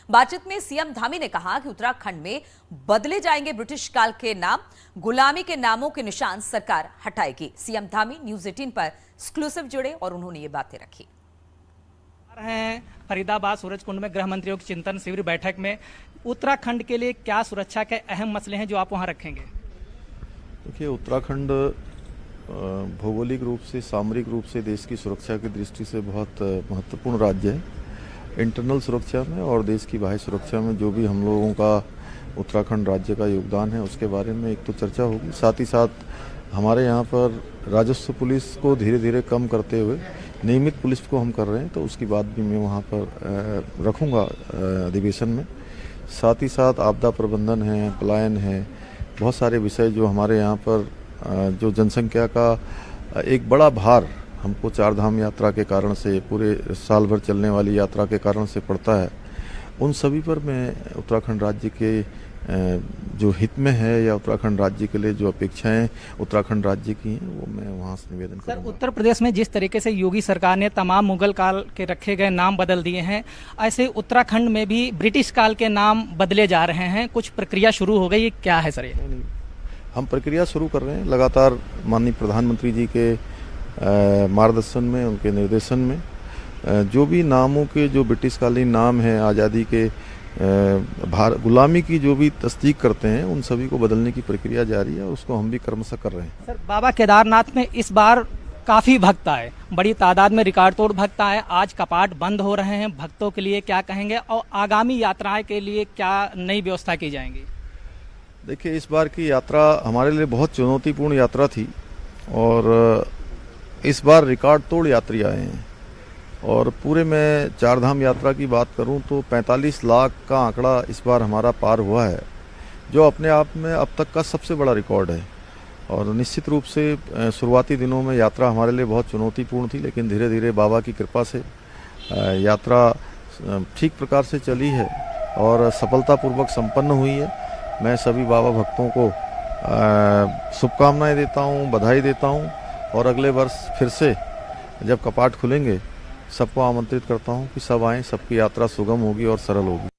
बातचीत में सीएम धामी ने कहा कि उत्तराखंड में बदले जाएंगे ब्रिटिश काल के नाम, गुलामी के नामों के निशान सरकार हटाएगी। सीएम धामी न्यूज 18 पर एक्सक्लूसिव जुड़े और उन्होंने ये बातें रखी। फरीदाबाद सूरजकुंड में गृह मंत्रियों की चिंतन शिविर बैठक में उत्तराखंड के लिए क्या सुरक्षा के अहम मसले हैं जो आप वहां रखेंगे? देखिए, उत्तराखंड भौगोलिक रूप से, सामरिक रूप से देश की सुरक्षा की दृष्टि से बहुत महत्वपूर्ण राज्य है। इंटरनल सुरक्षा में और देश की बाह्य सुरक्षा में जो भी हम लोगों का उत्तराखंड राज्य का योगदान है उसके बारे में एक तो चर्चा होगी। साथ ही साथ हमारे यहाँ पर राजस्व पुलिस को धीरे धीरे कम करते हुए नियमित पुलिस को हम कर रहे हैं, तो उसकी बात भी मैं वहाँ पर रखूँगा अधिवेशन में। साथ ही साथ आपदा प्रबंधन है, पलायन है, बहुत सारे विषय जो हमारे यहाँ पर जो जनसंख्या का एक बड़ा भार हमको चारधाम यात्रा के कारण से, पूरे साल भर चलने वाली यात्रा के कारण से पड़ता है, उन सभी पर मैं उत्तराखंड राज्य के जो हित में है या उत्तराखंड राज्य के लिए जो अपेक्षाएं उत्तराखंड राज्य की हैं वो मैं वहाँ से निवेदन करूँगा। सर, उत्तर प्रदेश में जिस तरीके से योगी सरकार ने तमाम मुगल काल के रखे गए नाम बदल दिए हैं, ऐसे उत्तराखंड में भी ब्रिटिश काल के नाम बदले जा रहे हैं। कुछ प्रक्रिया शुरू हो गई, क्या है सर ये? हम प्रक्रिया शुरू कर रहे हैं लगातार माननीय प्रधानमंत्री जी के मार्गदर्शन में, उनके निर्देशन में। जो भी नामों के जो ब्रिटिश कालीन नाम हैं, आज़ादी के गुलामी की जो भी तस्दीक करते हैं, उन सभी को बदलने की प्रक्रिया जारी है और उसको हम भी क्रमशः कर रहे हैं। सर, बाबा केदारनाथ में इस बार काफ़ी भक्त आए, बड़ी तादाद में रिकॉर्ड तोड़ भक्त आए। आज कपाट बंद हो रहे हैं, भक्तों के लिए क्या कहेंगे और आगामी यात्राएं के लिए क्या नई व्यवस्था की जाएंगी? देखिए, इस बार की यात्रा हमारे लिए बहुत चुनौतीपूर्ण यात्रा थी और इस बार रिकॉर्ड तोड़ यात्री आए हैं। और पूरे में चारधाम यात्रा की बात करूं तो 45 लाख का आंकड़ा इस बार हमारा पार हुआ है, जो अपने आप में अब तक का सबसे बड़ा रिकॉर्ड है। और निश्चित रूप से शुरुआती दिनों में यात्रा हमारे लिए बहुत चुनौतीपूर्ण थी, लेकिन धीरे धीरे बाबा की कृपा से यात्रा ठीक प्रकार से चली है और सफलतापूर्वक संपन्न हुई है। मैं सभी बाबा भक्तों को शुभकामनाएं देता हूं, बधाई देता हूं और अगले वर्ष फिर से जब कपाट खुलेंगे सबको आमंत्रित करता हूं कि सब आएं, सबकी यात्रा सुगम होगी और सरल होगी।